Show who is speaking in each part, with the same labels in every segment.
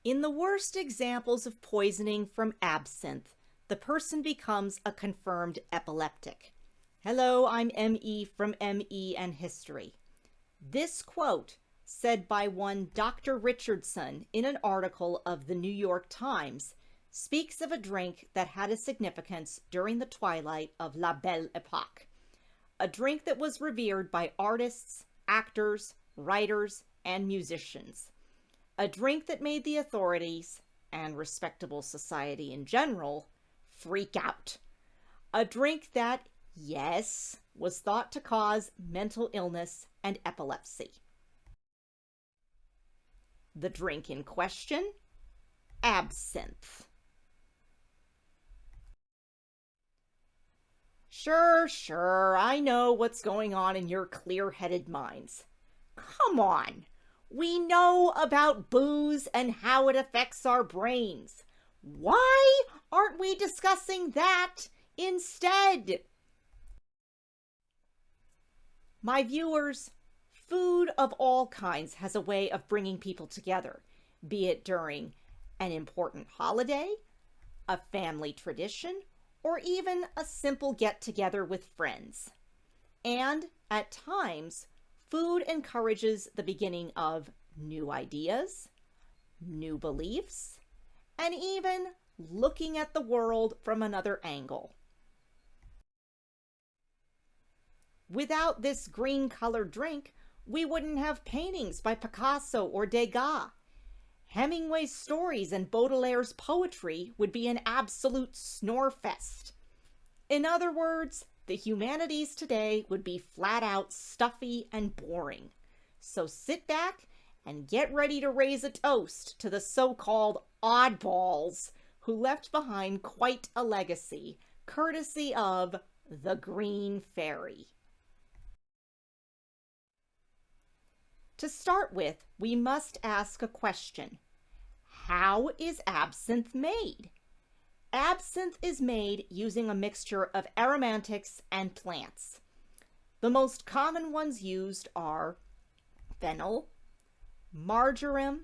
Speaker 1: In the worst examples of poisoning from absinthe, the person becomes a confirmed epileptic. Hello, I'm M.E. from M.E. and History. This quote, said by one Dr. Richardson in an article of the New York Times, speaks of a drink that had a significance during the twilight of La Belle Epoque, a drink that was revered by artists, actors, writers, and musicians, a drink that made the authorities, and respectable society in general, freak out, a drink that, yes, was thought to cause mental illness and epilepsy. The drink in question? Absinthe. Sure, I know what's going on in your clear-headed minds. Come on, we know about booze and how it affects our brains. Why aren't we discussing that instead? My viewers, food of all kinds has a way of bringing people together, be it during an important holiday, a family tradition, or even a simple get-together with friends. And at times, food encourages the beginning of new ideas, new beliefs, and even looking at the world from another angle. Without this green-colored drink, we wouldn't have paintings by Picasso or Degas. Hemingway's stories and Baudelaire's poetry would be an absolute snorefest. In other words, the humanities today would be flat out stuffy and boring. So sit back and get ready to raise a toast to the so-called oddballs who left behind quite a legacy, courtesy of the Green Fairy. To start with, we must ask a question. How is absinthe made? Absinthe is made using a mixture of aromatics and plants. The most common ones used are fennel, marjoram,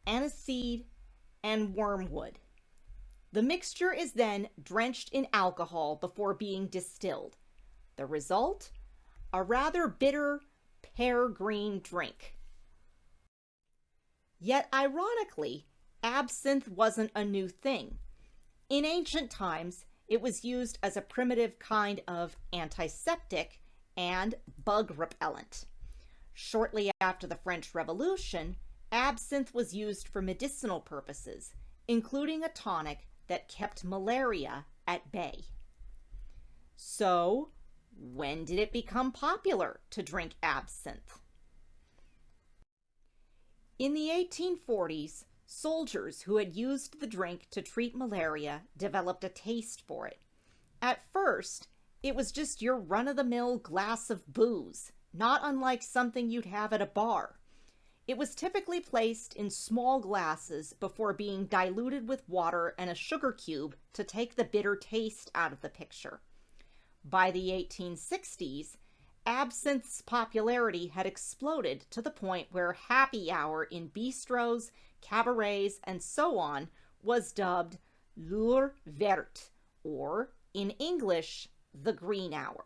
Speaker 1: aniseed, and wormwood. The mixture is then drenched in alcohol before being distilled. The result? A rather bitter pear green drink. Yet ironically, absinthe wasn't a new thing. In ancient times, it was used as a primitive kind of antiseptic and bug repellent. Shortly after the French Revolution, absinthe was used for medicinal purposes, including a tonic that kept malaria at bay. So, when did it become popular to drink absinthe? In the 1840s, soldiers who had used the drink to treat malaria developed a taste for it. At first, it was just your run-of-the-mill glass of booze, not unlike something you'd have at a bar. It was typically placed in small glasses before being diluted with water and a sugar cube to take the bitter taste out of the picture. By the 1860s, absinthe's popularity had exploded to the point where happy hour in bistros, cabarets, and so on was dubbed l'heure verte, or, in English, the green hour.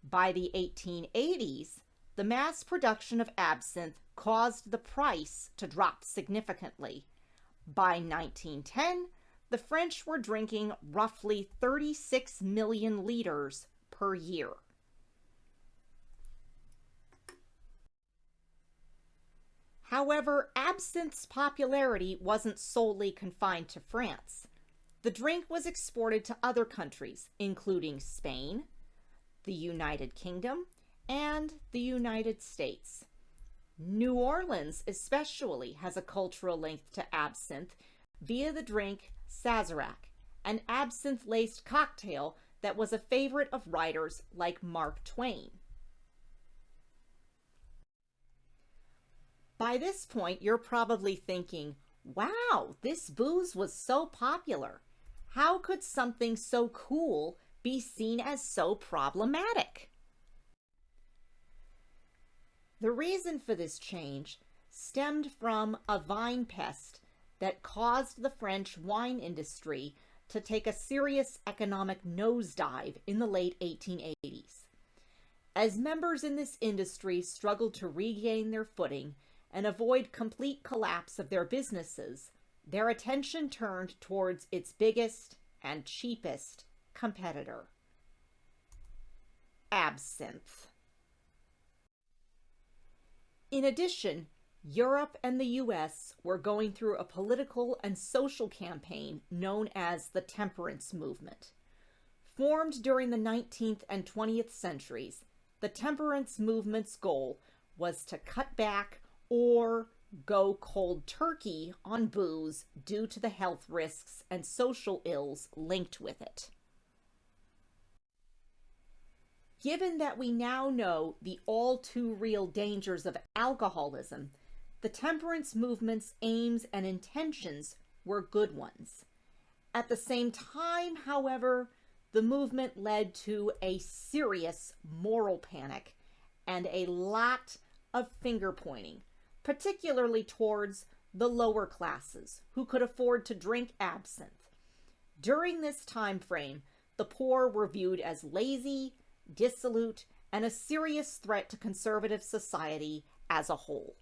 Speaker 1: By the 1880s, the mass production of absinthe caused the price to drop significantly. By 1910, the French were drinking roughly 36 million liters per year. However, absinthe's popularity wasn't solely confined to France. The drink was exported to other countries, including Spain, the United Kingdom, and the United States. New Orleans especially has a cultural link to absinthe via the drink Sazerac, an absinthe-laced cocktail that was a favorite of writers like Mark Twain. By this point, you're probably thinking, wow, this booze was so popular. How could something so cool be seen as so problematic? The reason for this change stemmed from a vine pest that caused the French wine industry to take a serious economic nosedive in the late 1880s. As members in this industry struggled to regain their footing and avoid complete collapse of their businesses, their attention turned towards its biggest and cheapest competitor: absinthe. In addition, Europe and the US were going through a political and social campaign known as the temperance movement. Formed during the 19th and 20th centuries, the temperance movement's goal was to cut back or go cold turkey on booze due to the health risks and social ills linked with it. Given that we now know the all too real dangers of alcoholism, the temperance movement's aims and intentions were good ones. At the same time, however, the movement led to a serious moral panic and a lot of finger-pointing, particularly towards the lower classes who could afford to drink absinthe. During this time frame, the poor were viewed as lazy, dissolute, and a serious threat to conservative society as a whole.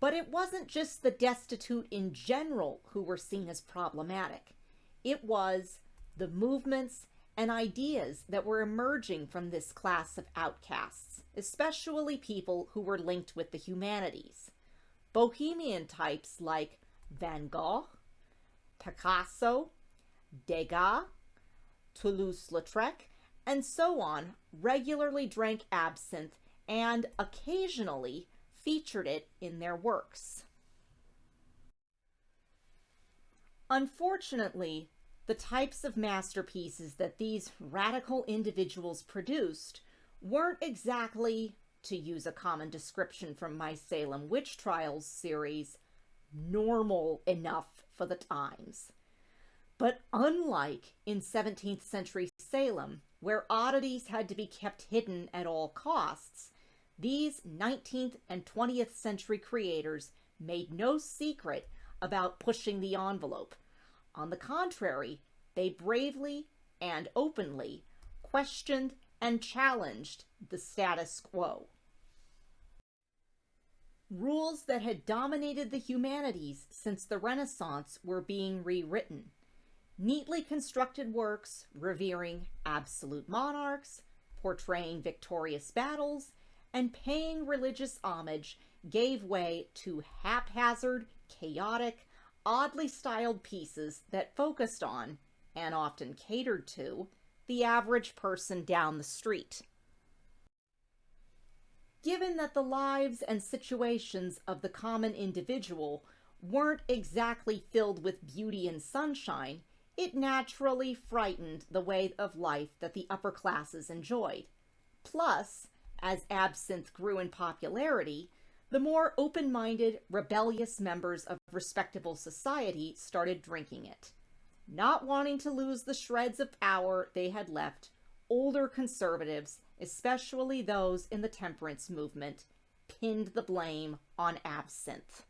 Speaker 1: But it wasn't just the destitute in general who were seen as problematic. It was the movements and ideas that were emerging from this class of outcasts, especially people who were linked with the humanities. Bohemian types like Van Gogh, Picasso, Degas, Toulouse-Lautrec, and so on regularly drank absinthe and occasionally featured it in their works. Unfortunately, the types of masterpieces that these radical individuals produced weren't exactly, to use a common description from my Salem Witch Trials series, normal enough for the times. But unlike in 17th century Salem, where oddities had to be kept hidden at all costs, these 19th and 20th century creators made no secret about pushing the envelope. On the contrary, they bravely and openly questioned and challenged the status quo. Rules that had dominated the humanities since the Renaissance were being rewritten. Neatly constructed works revering absolute monarchs, portraying victorious battles, and paying religious homage gave way to haphazard, chaotic, oddly styled pieces that focused on, and often catered to, the average person down the street. Given that the lives and situations of the common individual weren't exactly filled with beauty and sunshine, it naturally frightened the way of life that the upper classes enjoyed. Plus, as absinthe grew in popularity, the more open-minded, rebellious members of respectable society started drinking it. Not wanting to lose the shreds of power they had left, older conservatives, especially those in the temperance movement, pinned the blame on absinthe.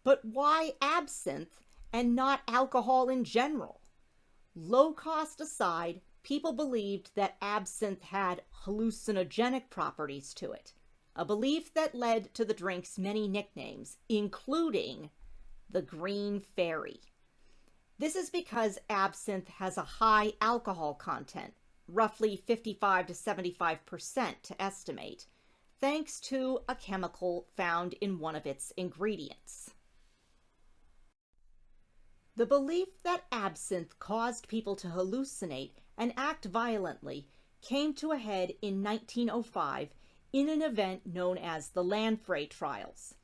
Speaker 1: But why absinthe and not alcohol in general? Low cost aside, people believed that absinthe had hallucinogenic properties to it, a belief that led to the drink's many nicknames, including the Green Fairy. This is because absinthe has a high alcohol content, roughly 55 to 75% to estimate, thanks to a chemical found in one of its ingredients. The belief that absinthe caused people to hallucinate and act violently came to a head in 1905 in an event known as the Lanfray Trials.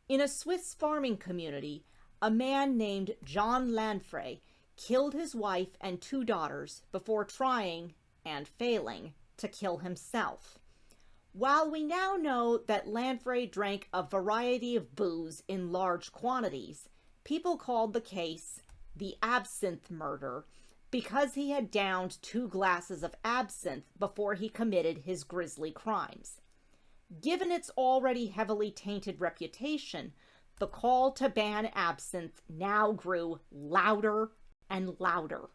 Speaker 1: In a Swiss farming community, a man named John Lanfray killed his wife and 2 daughters before trying, and failing, to kill himself. While we now know that Lanfray drank a variety of booze in large quantities, people called the case the absinthe murder because he had downed 2 glasses of absinthe before he committed his grisly crimes. Given its already heavily tainted reputation, the call to ban absinthe now grew louder and louder.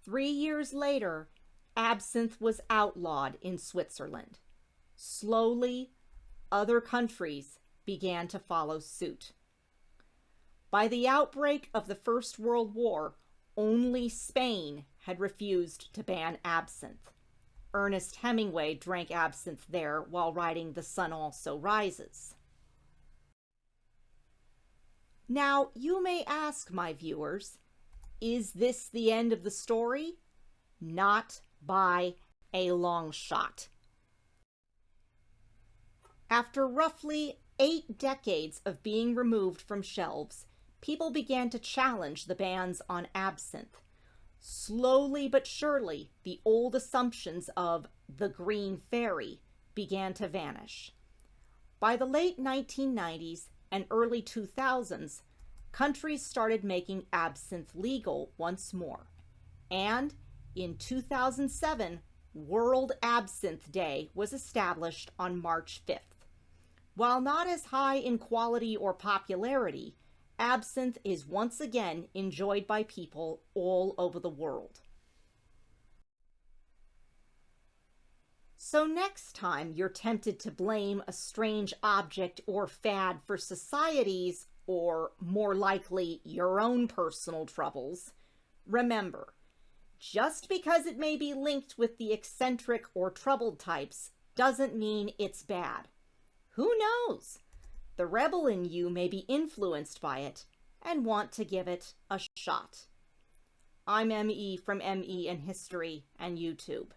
Speaker 1: 3 years later, absinthe was outlawed in Switzerland. Slowly, other countries began to follow suit. By the outbreak of the First World War, only Spain had refused to ban absinthe. Ernest Hemingway drank absinthe there while writing The Sun Also Rises. Now, you may ask, my viewers, is this the end of the story? Not by a long shot. After roughly 8 decades of being removed from shelves, people began to challenge the bans on absinthe. Slowly but surely, the old assumptions of the green fairy began to vanish. By the late 1990s and early 2000s, countries started making absinthe legal once more. And in 2007, World Absinthe Day was established on March 5th. While not as high in quality or popularity, absinthe is once again enjoyed by people all over the world. So next time you're tempted to blame a strange object or fad for society's, or more likely your own personal troubles, remember, just because it may be linked with the eccentric or troubled types doesn't mean it's bad. Who knows? The rebel in you may be influenced by it and want to give it a shot. I'm ME from ME in History and YouTube.